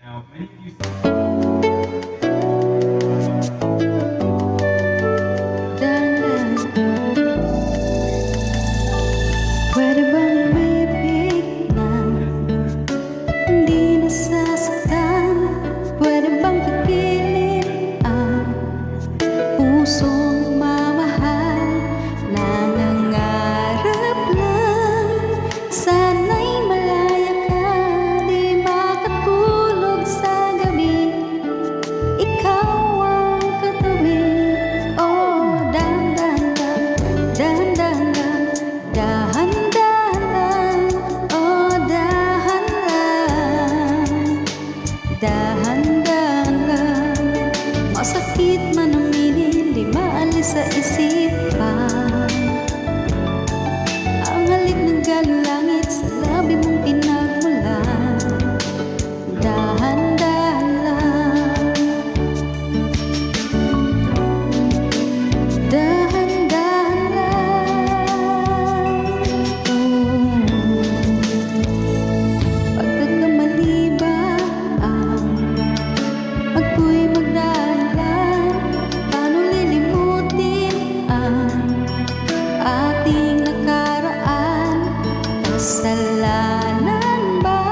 Now, many of you Dahan-dahan, pwede bang umibig na hindi nasasaktan? Pwede bang pigilin ang pusong mamahal? Nangangarap lang, sana'y malaya ka, di makatulog sa gabi. Ikaw ang katabi. Oh, dahan-dahan lang, dahan-dahan lang, dahan-dahan lang. Oh, dahan lang, dahan-dahan lang. Masakit man aminin, di maalis sa isipan ang halik ng galing langit sa labi mong pinagmulan. Dahan-dahan lang, dahan-dahan lang. Pagkakamali ba ang ako'y magdahilan? Paano lilimutin ang ating nakaraan? Kasalanan ba?